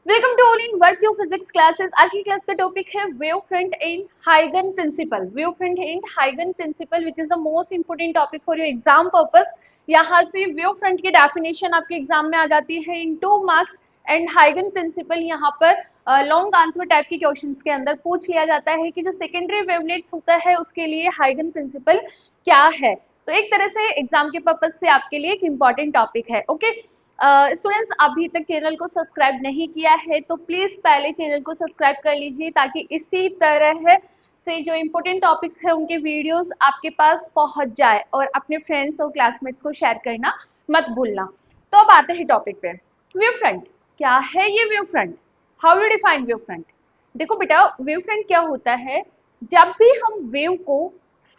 Welcome to all in virtue physics classes. आज की class का टॉपिक है वेव फ्रंट एंड हाइगन प्रिंसिपल। वेव फ्रंट एंड हाइगन principle which is the most important topic for your exam purpose. यहाँ से wave front की definition आपके एग्जाम में आ जाती है इन 2 मार्क्स एंड हाइगन प्रिंसिपल यहाँ पर लॉन्ग आंसर टाइप के क्वेश्चंस के अंदर पूछ लिया जाता है कि जो सेकेंडरी वेवलेट्स होता है उसके लिए हाइगन प्रिंसिपल क्या है। तो एक तरह से एग्जाम के पर्पज से आपके लिए एक इम्पॉर्टेंट टॉपिक है। ओके स्टूडेंट्स, अभी तक चैनल को सब्सक्राइब नहीं किया है तो प्लीज पहले चैनल को सब्सक्राइब कर लीजिए ताकि इसी तरह से जो इम्पोर्टेंट टॉपिक्स है उनके वीडियोस आपके पास पहुंच जाए और अपने फ्रेंड्स और क्लासमेट्स को शेयर करना मत भूलना। तो अब आते हैं टॉपिक पे। वेव फ्रंट क्या है? ये wave front, how you define wave front? देखो बेटा, वेव फ्रंट क्या होता है? जब भी हम वेव को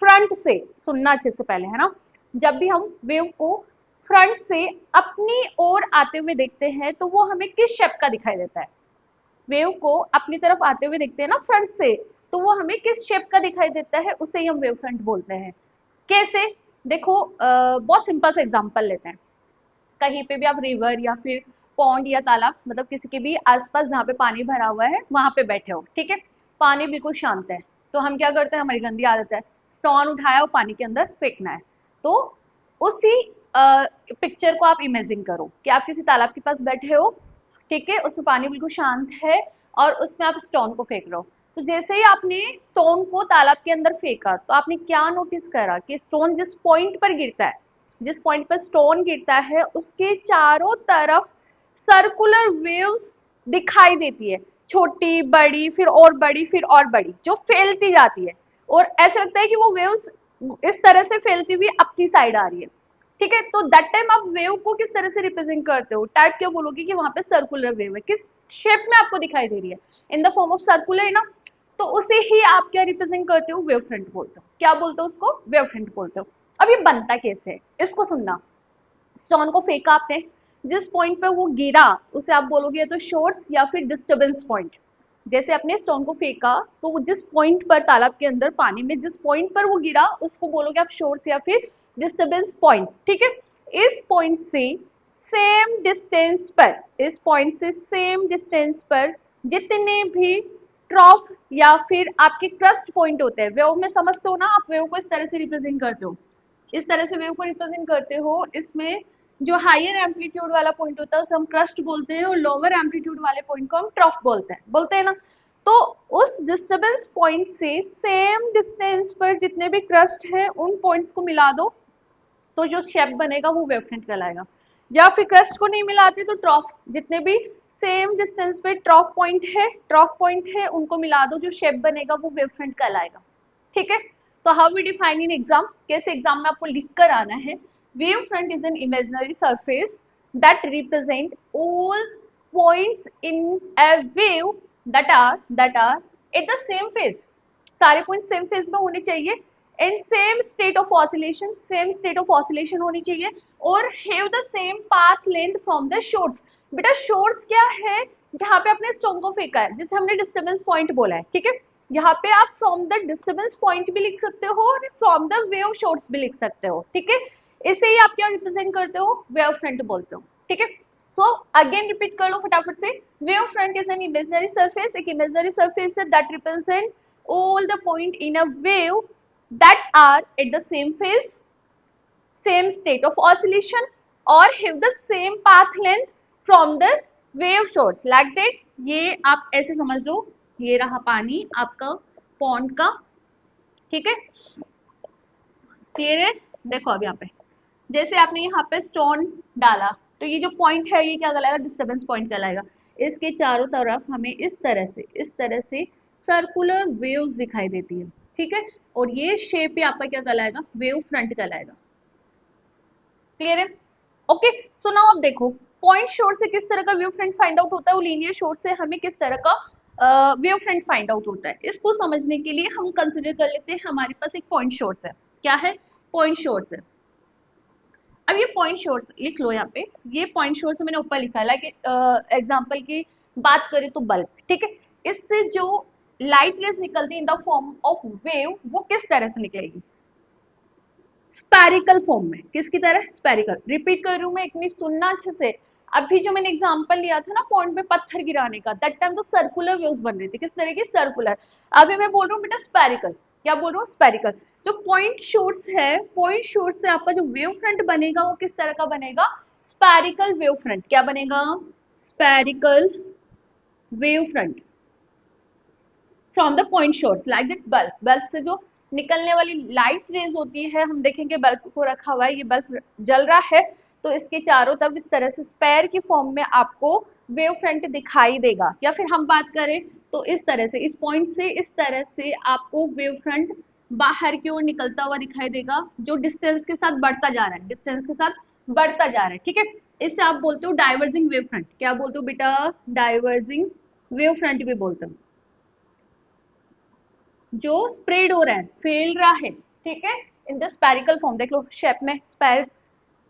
फ्रंट से, सुनना अच्छे से पहले है ना, जब भी हम वेव को फ्रंट से अपनी ओर आते हुए देखते हैं तो वो हमें किस शेप का दिखाई देता है? वेव को अपनी तरफ आते हुए देखते हैं ना फ्रंट से, तो वो हमें किस शेप का दिखाई देता है? उसे ही हम वेव फ्रंट बोलते हैं। कैसे? देखो बहुत सिंपल सा एग्जांपल लेते हैं। कहीं पे भी आप रिवर या फिर पॉन्ड या तालाब, मतलब किसी के भी आसपास जहाँ पे पानी भरा हुआ है वहां पे बैठे हो, ठीक है, पानी बिल्कुल शांत है, तो हम क्या करते हैं? हमारी गंदी आदत है स्टोन उठाया और पानी के अंदर फेंकना है। तो उसी पिक्चर को आप इमेजिन करो कि आप किसी तालाब के पास बैठे हो, ठीक है, उसमें पानी बिल्कुल शांत है और उसमें आप स्टोन को फेंक रहे हो। तो जैसे ही आपने स्टोन को तालाब के अंदर फेंका तो आपने क्या नोटिस करा कि स्टोन जिस पॉइंट पर गिरता है, जिस पॉइंट पर स्टोन गिरता है उसके चारों तरफ सर्कुलर वेव्स दिखाई देती है, छोटी बड़ी फिर और बड़ी फिर और बड़ी, जो फैलती जाती है और ऐसा लगता है कि वो वेव्स इस तरह से फैलती हुई अपनी साइड आ रही है। ठीक है, तो दैट टाइम आप वेव को किस तरह से रिप्रेजेंट करते हो? टाइप क्या बोलोगे कि वहां पे सर्कुलर वेव है, किस शेप में आपको दिखाई दे रही है? In the form of circular है ना। तो उसे ही आप क्या रिप्रेजेंट करते हो? वेव फ्रंट बोलते हो। क्या बोलते हो उसको? वेव फ्रंट बोलते हो। अब ये बनता कैसे है इसको सुनना। स्टोन को फेंका आपने, जिस पॉइंट पे वो गिरा उसे आप बोलोगे या तो शोर्स या फिर डिस्टर्बेंस पॉइंट। जैसे अपने स्टोन को फेंका तो वो जिस पॉइंट पर तालाब के अंदर पानी में जिस पॉइंट पर वो गिरा उसको बोलोगे आप शोर्स या फिर डिस्टर्बेंस पॉइंट, ठीक है। इस पॉइंट से सेम डिस्टेंस पर, इस पॉइंट से सेम डिस्टेंस पर जितने भी ट्रॉफ या फिर आपके क्रस्ट पॉइंट होते हैं, वेव में समझते हो ना आप, वेव को इस तरह से रिप्रेजेंट करते हो, इस तरह से वेव को रिप्रेजेंट करते हो। इसमें जो हायर एम्पलीट्यूड वाला पॉइंट होता है उसे हम क्रस्ट बोलते हैं और लोअर एम्पलीट्यूड वाले पॉइंट को हम ट्रफ बोलते हैं ना। तो उस डिस्टर्बेंस पॉइंट से सेम डिस्टेंस पर जितने भी क्रस्ट है उन पॉइंट्स को मिला दो तो जो शेप बनेगा वो वेवफ्रंट कहलाएगा। या फिर क्रस्ट को नहीं मिलाते तो ट्रॉफ, जितने भी सेम डिस्टेंस पे ट्रॉफ पॉइंट है उनको मिला दो, जो शेप बनेगा वो वेवफ्रंट कहलाएगा। ठीक है, तो how we define in exam, कैसे एग्जाम में आपको लिख कर आना है। Wave front is an imaginary surface that represent all points in a wave that are at the same phase. सारे पॉइंट सेम फेज में होने चाहिए and same state of oscillation, same state of oscillation होनी चाहिए और have the same path length from the shores. बेटा shores क्या है? जहां पे आपने स्टोन को फेंका है, जिसे हमने डिस्टर्बेंस पॉइंट बोला है, ठीक है। यहाँ पे आप फ्रॉम द डिस्टर्बेंस पॉइंट भी लिख सकते हो और फ्रॉम द वेव शोर्स भी लिख सकते हो, ठीक है। इसे ही आप क्या रिप्रेजेंट करते हो? वेव फ्रंट बोलते हो, ठीक है। सो अगेन रिपीट कर लो फटाफट से। Wave front is an imaginary surface, एक इमेजिनरी सरफेस है that represent all the point in a wave that are at the same phase, same state of oscillation or have the same path length from the wave source like that। ये आप ऐसे समझ लो, ये रहा पानी आपका pond का, ठीक है, क्लियर है? देखो अब यहाँ पे जैसे आपने यहाँ पे स्टोन डाला तो ये जो पॉइंट है ये क्या कहलाएगा? डिस्टर्बेंस पॉइंट कहलाएगा। इसके चारों तरफ हमें इस तरह से सर्कुलर वेव्स दिखाई देती है, ठीक है, और ये शेप ही आपका क्या कहलाएगा? वेव फ्रंट कहलाएगा। क्लियर है? ओके, सो नाउ अब देखो पॉइंट सोर्स से किस तरह का वेव फ्रंट फाइंड आउट होता है और लीनियर सोर्स से हमें किस तरह का वेव फ्रंट फाइंड आउट होता है। इसको समझने के लिए हम कंसिडर कर लेते हैं हमारे पास एक पॉइंट सोर्स है। क्या है? पॉइंट सोर्स है। अब ये पॉइंट सोर्स लिख लो यहाँ पे, ये पॉइंट सोर्स मैंने ऊपर लिखा है, लाइक एग्जांपल की बात करें तो बल्ब, ठीक है। इससे जो लाइट रेज निकलती है in the form of wave वो किस तरह से निकलेगी? स्पेरिकल फॉर्म में। किसकी तरह? स्पेरिकल। रिपीट कर रही हूँ मैं, एक मिनट सुनना अच्छे से। अभी जो मैंने एग्जांपल लिया था ना पॉइंट पे पत्थर गिराने का, दैट टाइम तो सर्कुलर वेव्स बन रही थी, किस तरह की, सर्कुलर। अभी मैं बोल रहा हूँ बेटा स्पेरिकल, क्या बोल रहा हूँ, स्पेरिकल। जो पॉइंट सोर्स है, पॉइंट सोर्स से आपका जो वेव फ्रंट बनेगा वो किस तरह का बनेगा, स्पेरिकल वेव फ्रंट। क्या बनेगा, spherical wave front from the point source like that bulb. Bulb से जो निकलने वाली लाइट रेज होती है, हम देखेंगे बल्ब को रखा हुआ है, ये बल्ब जल रहा है, तो इसके चारों तरफ इस तरह से स्पेयर की फॉर्म में आपको वेव फ्रंट दिखाई देगा। या फिर हम बात करें तो इस तरह से, इस पॉइंट से इस तरह से आपको वेव फ्रंट बाहर की ओर निकलता हुआ दिखाई देगा, जो डिस्टेंस के साथ बढ़ता जा रहा है, डिस्टेंस के साथ बढ़ता जा रहा है, ठीक है। इससे आप बोलते हो डाइवर्जिंग वेव फ्रंट। क्या बोलते हो बेटा, डाइवर्जिंग वेव फ्रंट भी बोलते हो, जो स्प्रेड हो रहा है, फैल रहा है, ठीक है, इन द स्पेरिकल फॉर्म। देख लो शेप में स्पेर,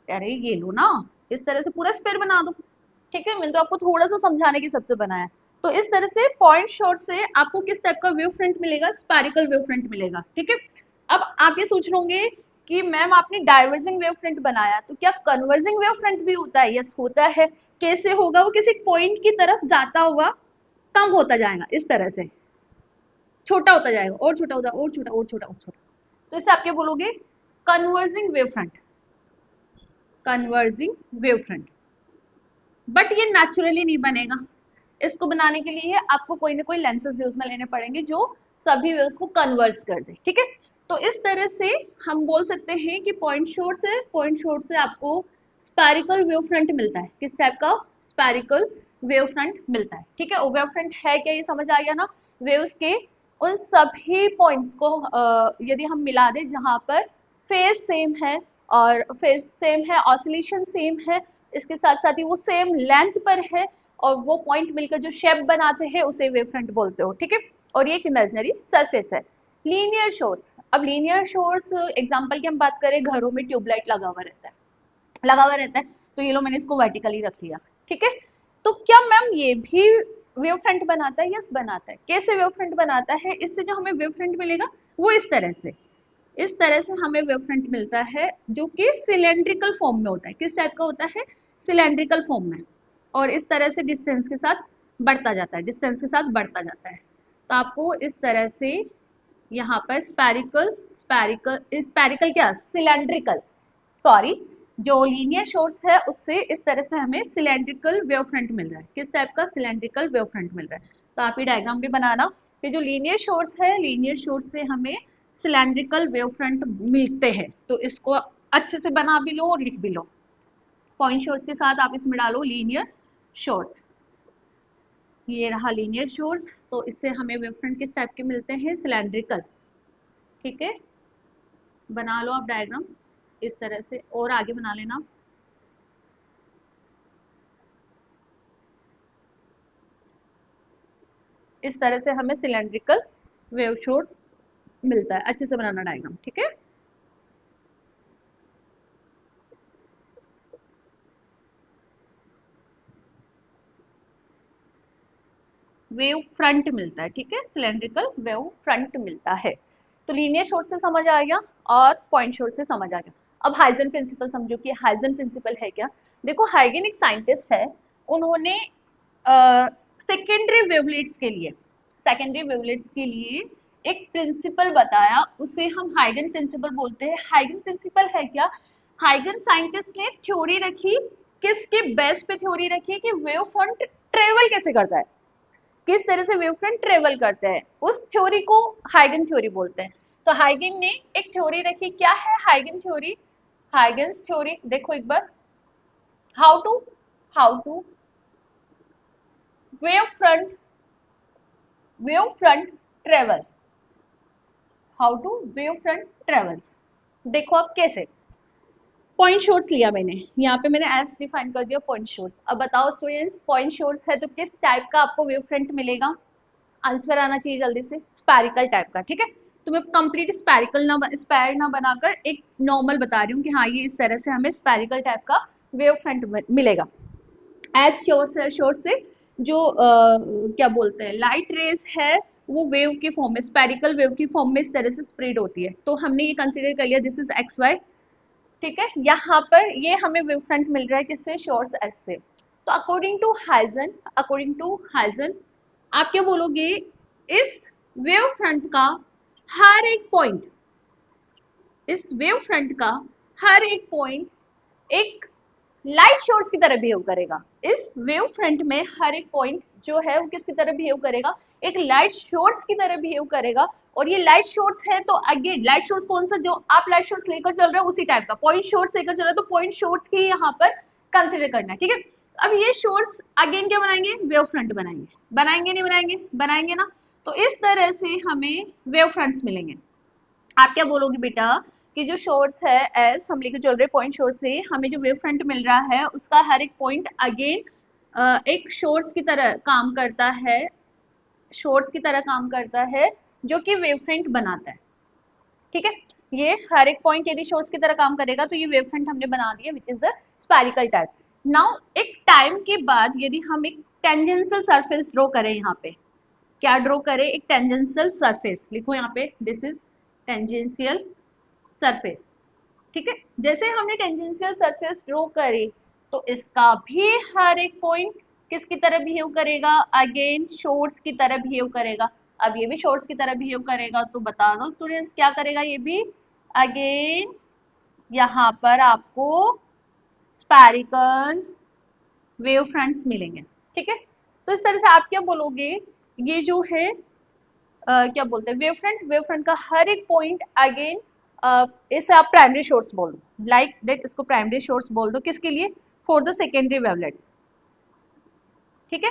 अरे ये लो ना, इस तरह से पूरा स्पेयर बना दो, ठीक है। मैंने तो आपको थोड़ा सा समझाने की सबसे बनाया है। तो इस तरह से पॉइंट शॉट से आपको किस टाइप का वेव फ्रंट मिलेगा, स्पेरिकल वेव फ्रंट मिलेगा, ठीक है। अब आप ये सोच लोगे कि मैम आपने डाइवर्जिंग वेव फ्रंट बनाया, तो क्या कन्वर्जिंग वेव फ्रंट भी होता है? यस होता है। कैसे होगा, वो किसी पॉइंट की तरफ जाता हुआ कम होता जाएगा, इस तरह से छोटा होता जाएगा, और छोटा होता, और छोटा, और छोटा, और छोटा। तो इससे आप क्या बोलोगे, converging wave front, converging wave front. But ये नेचुरली नहीं बनेगा, इसको बनाने के लिए आपको कोई ना कोई लेंसेज यूज में लेने पड़ेंगे जो सभी वेव्स को कन्वर्ट कर दे, ठीक है। तो इस तरह से हम बोल सकते हैं कि पॉइंट शोर से आपको स्पेरिकल वेव फ्रंट मिलता है। किस टाइप का, स्पेरिकल वेव फ्रंट मिलता है, ठीक है। और वेव फ्रंट है क्या, ये समझ आ गया ना, वेव्स के उन सभी पॉइंट्स को यदि हम मिला दें जहां पर फेज सेम है, और फेज सेम है, ऑसिलेशन सेम है, इसके साथ साथ ही वो सेम लेंथ पर है, और वो पॉइंट मिलकर जो शेप बनाते हैं उसे वेव फ्रंट बोलते हो, ठीक है। और ये एक इमेजिनरी सरफेस है। लीनियर शोर्स, अब लीनियर शोर्स एग्जांपल की हम बात करें, घरों में ट्यूबलाइट लगा हुआ रहता है, लगा हुआ रहता है, तो ये लो मैंने इसको वर्टिकली रख लिया, ठीक है। तो क्या मैम ये भी वेव फ्रंट बनाता है? यस बनाता है। कैसे वेव फ्रंट बनाता है, इससे जो हमें वेव फ्रंट मिलेगा वो इस तरह से, इस तरह से हमें वेव फ्रंट मिलता है, जो कि सिलेंड्रिकल फॉर्म में होता है। किस टाइप का होता है, सिलेंड्रिकल फॉर्म में, और इस तरह से डिस्टेंस के साथ बढ़ता जाता है, डिस्टेंस के साथ बढ़ता जाता है। तो आपको इस तरह से यहाँ पर स्पेरिकल, स्पेरिकल, स्पेरिकल क्या, सिलेंड्रिकल, सॉरी, जो लीनियर सोर्स है उससे इस तरह से हमें सिलेंड्रिकल वेव फ्रंट मिल रहा है। किस टाइप का, सिलेंड्रिकल वेव फ्रंट मिल रहा है। तो आप ये डायग्राम भी बनाना कि जो लीनियर सोर्स है, लीनियर सोर्स से हमें सिलेंड्रिकल वेव फ्रंट मिलते हैं। तो इसको अच्छे से बना भी लो और लिख भी लो, पॉइंट सोर्स के साथ आप इसमें डालो लीनियर सोर्स। ये रहा लीनियर सोर्स, तो इससे हमें वेव फ्रंट किस टाइप के मिलते हैं, सिलेंड्रिकल, ठीक है। बना लो आप डायग्राम इस तरह से, और आगे बना लेना। इस तरह से हमें सिलेंड्रिकल वेव सोर्स मिलता है। अच्छे से बनाना डायग्राम, ठीक है। वेव फ्रंट मिलता है, ठीक है, सिलेंड्रिकल वेव फ्रंट मिलता है। तो लीनियर सोर्स से समझ आ गया और पॉइंट सोर्स से समझ आ गया। अब हाइजन प्रिंसिपल समझो कि हाइजन प्रिंसिपल है क्या। देखो हाइगन एक साइंटिस्ट है, उन्होंने सेकेंडरी वेवलेट्स के लिए, सेकेंडरी वेवलेट्स के लिए एक प्रिंसिपल बताया, उसे हम हाइगन प्रिंसिपल बोलते हैं। हाइगन प्रिंसिपल है क्या, हाइगन साइंटिस्ट ने थ्योरी रखी, किसके बेस पे थ्योरी रखी कि वेव फ्रंट ट्रेवल कैसे करता है, किस तरह से वेव फ्रंट ट्रेवल करते हैं, उस थ्योरी को हाइगन थ्योरी बोलते हैं। तो हाइगन ने एक थ्योरी रखी, क्या है हाइगन थ्योरी, हाइगन्स थ्योरी देखो एक बार, how to, how to wave front, wave front travel, how to wave front travels. देखो अब कैसे, पॉइंट सोर्स लिया मैंने, यहाँ पे मैंने एस डिफाइन कर दिया पॉइंट सोर्स। अब बताओ स्टूडेंट्स, पॉइंट सोर्स है तो किस टाइप का आपको वेव फ्रंट मिलेगा, आंसर आना चाहिए जल्दी से, स्पेरिकल टाइप का, ठीक है। तो मैं कंप्लीट स्पेरिकल ना, स्पेर ना बनाकर एक नॉर्मल बता रही हूँ कि हाँ ये इस तरह से हमें स्पेरिकल टाइप का वेव फ्रंट मिलेगा। एज शोर्ट से जो क्या बोलते हैं, लाइट रेस है, वो वेव के फॉर्म में, स्पेरिकल वेव की फॉर्म में इस तरह से स्प्रेड होती है। तो हमने ये कंसिडर कर लिया, दिस इज एक्स वाई, ठीक है। यहाँ पर ये हमें वेव फ्रंट मिल रहा है किससे, शॉर्ट एस से। तो अकॉर्डिंग टू हाइजन आप क्या बोलोगे, इस वेव फ्रंट का हर एक पॉइंट, इस वेव फ्रंट का हर एक पॉइंट एक लाइट सोर्स की तरह बिहेव करेगा। इस वेव फ्रंट में हर एक पॉइंट जो है वो किसकी तरह बिहेव करेगा, एक लाइट सोर्स की तरह बिहेव करेगा। और ये लाइट सोर्स है तो अगेन लाइट सोर्स कौन सा, जो आप लाइट सोर्स लेकर चल रहे हो उसी टाइप का, पॉइंट सोर्स लेकर चल रहे हो तो पॉइंट सोर्स ही यहाँ पर कंसिडर करना है, ठीक है। अब ये सोर्स अगेन क्या बनाएंगे, वेव फ्रंट बनाएंगे, बनाएंगे नहीं बनाएंगे, बनाएंगे ना। तो इस तरह से हमें वेव फ्रंट्स मिलेंगे। आप क्या बोलोगे बेटा कि जो शॉर्ट्स है एस हम लेके चल रहे पॉइंट शॉर्ट से हमें जो वेव फ्रंट मिल रहा है उसका हर एक पॉइंट अगेन एक शॉर्ट्स की तरह काम करता है, शॉर्ट्स की तरह काम करता है जो कि वेव फ्रंट बनाता है, ठीक है। ये हर एक पॉइंट यदि शॉर्ट्स की तरह काम करेगा तो ये वेव फ्रंट हमने बना दिया विच is the spherical type. Now एक टाइम के बाद यदि हम एक टेंजेंशियल सरफेस ड्रॉ करें, यहाँ पे क्या ड्रॉ करें, एक टेंजेंशियल सरफेस, लिखो यहाँ पे दिस इज टेंजेंशियल सरफेस, ठीक है। जैसे हमने टेंजेंशियल सरफेस ड्रॉ करी तो इसका भी हर एक पॉइंट किसकी तरह बिहेव करेगा, अगेन शॉर्ट्स की तरह बिहेव करेगा। अब ये भी शॉर्ट्स की तरह बिहेव करेगा तो बता दो स्टूडेंट्स क्या करेगा, ये भी अगेन यहाँ पर आपको स्पैरिकल वेव फ्रंट्स मिलेंगे, ठीक है। तो इस तरह से आप क्या बोलोगे, ये जो है क्या बोलते हैं वेव फ्रंट का हर एक पॉइंट अगेन इसे आप प्राइमरी सोर्स बोल दो, लाइक दैट इसको प्राइमरी सोर्स बोल दो, किसके लिए, फॉर द सेकेंडरी वेवलेट्स, ठीक है।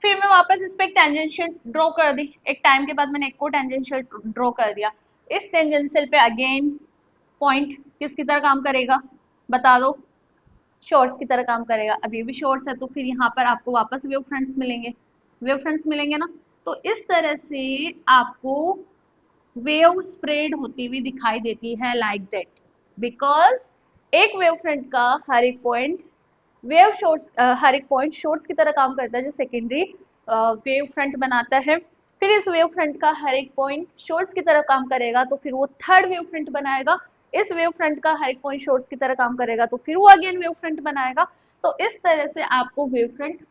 फिर मैं वापस इस पे एक टेंजेंशियल ड्रॉ कर दी, एक टाइम के बाद मैंने एक को टेंजेंशियल ड्रॉ कर दिया। इस टेंजेंशियल पे अगेन पॉइंट किसकी तरह काम करेगा, बता दो, शॉर्ट्स की तरह काम करेगा। अब ये भी शॉर्ट्स है तो फिर यहाँ पर आपको वापस वेव फ्रंट्स मिलेंगे, वेव फ्रंट्स मिलेंगे ना। तो इस तरह से आपको वेव स्प्रेड होती हुई दिखाई देती है लाइक दैट, बिकॉज एक वेव फ्रंट का हर एक पॉइंट वेव शॉर्ट्स हर एक पॉइंट शॉर्ट्स की तरह काम करता है जो सेकेंडरी वेव फ्रंट बनाता है। फिर इस वेव फ्रंट का हर एक पॉइंट शॉर्ट्स की तरह काम करेगा तो फिर वो थर्ड वेव फ्रंट बनाएगा। इस वेव फ्रंट का हर एक पॉइंट शॉर्ट्स की तरह काम करेगा तो फिर वो अगेन वेव फ्रंट बनाएगा। तो इस तरह से आपको वेव फ्रंट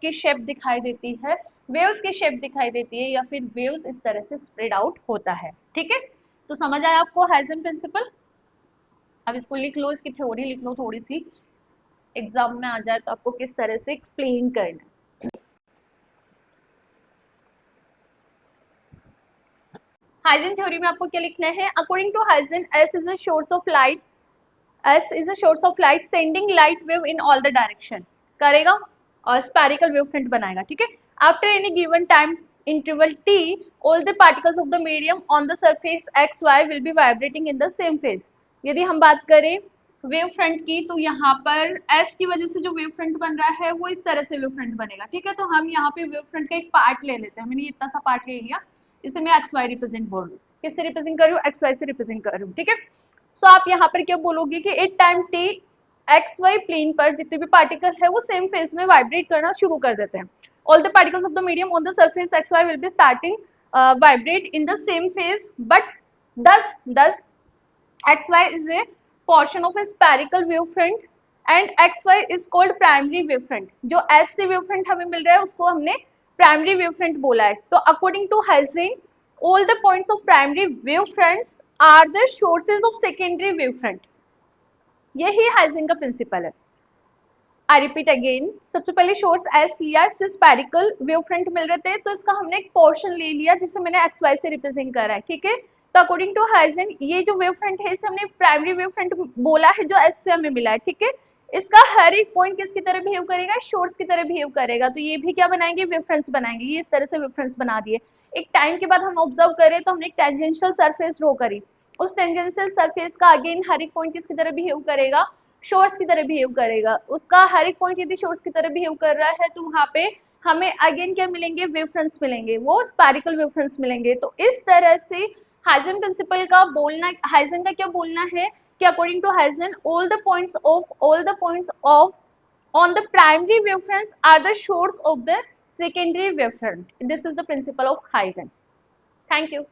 की शेप दिखाई देती है, वेव्स की शेप दिखाई देती है, या फिर वेव्स इस तरह से स्प्रेड आउट होता है, ठीक है। तो समझ आया आपको हाइजेन प्रिंसिपल। अब इसको लिख लो, इसकी थ्योरी लिख लो थोड़ी सी, एग्जाम में आ जाए तो आपको किस तरह से एक्सप्लेन करना है। हाइजेन थ्योरी में आपको क्या लिखना है, according to Huygens S is a source of light, S is a source of light sending light wave in all the direction करेगा और स्पेरिकल वेव फ्रंट बनाएगा, ठीक है। After any given time interval t all the particles of the medium on the surface xy will be vibrating in the same phase। यदि हम बात करें wave front की तो यहाँ पर s की वजह से जो वेव फ्रंट बन रहा है वो इस तरह से वेव फ्रंट बनेगा, ठीक है। तो हम यहाँ पे वेव फ्रंट का एक पार्ट ले लेते हैं, मैंने इतना सा पार्ट ले लिया, इसे मैं एक्स वाई रिप्रेजेंट बोल रही हूँ, किससे रिप्रेजेंट कर रही हूँ, एक्स वाई से रिप्रेजेंट कर रही हूँ, ठीक है। सो आप यहाँ पर क्या बोलोगे कि at time T X Y plane पर जितने भी पार्टिकल है वो सेम फेज में वाइब्रेट करना शुरू कर देते हैं। All the particles of the medium on the surface X Y will be starting vibrate in the same phase, but thus xy is a portion of a spherical wavefront and xy is called primary wavefront। जो s से wavefront हमें मिल रहा है उसको हमने primary wavefront बोला है। तो according to Hazen all the points of primary wavefronts are the sources of secondary wavefront। यही हाइजेन का प्रिंसिपल है। आई रिपीट अगेन, सबसे पहले सोर्स एस लिया, इससे स्पेरिकल वेव फ्रंट मिल रहे थे तो इसका हमने एक पोर्शन ले लिया जिसे मैंने एक्स वाई से रिप्रेजेंट करा है, ठीक है। तो अकॉर्डिंग टू हाइजेन ये जो वेव फ्रंट है इसे हमने प्राइमरी वेव फ्रंट बोला है जो एस से हमें मिला है, ठीक है। इसका हर एक पॉइंट किसकी तरह बिहेव करेगा, सोर्स की तरह बिहेव करेगा। तो ये भी क्या बनाएंगे, वेव फ्रंट्स बनाएंगे, ये इस तरह से वेव फ्रंट्स बना दिए। एक टाइम के बाद हम ऑब्जर्व करें तो हमने एक टेंजेंशियल सरफेस ड्रॉ करी, उस टेंजेंशियल सरफेस का अगेन हर एक पॉइंट किसकी तरह बिहेव करेगा, शोर्स की तरह बिहेव करेगा। उसका हर एक पॉइंट यदि शोर्स की तरह बिहेव कर रहा है तो वहां पे हमें अगेन क्या मिलेंगे, वेव फ्रंट्स मिलेंगे, वो स्पेरिकल वेव फ्रंट्स मिलेंगे। तो इस तरह से हाइजेन प्रिंसिपल का बोलना, हाइजेन का क्या बोलना है कि according to Huygens all the points of on the primary wavefronts are the shores of the secondary wavefront। This is the principle of Huygens। Thank you।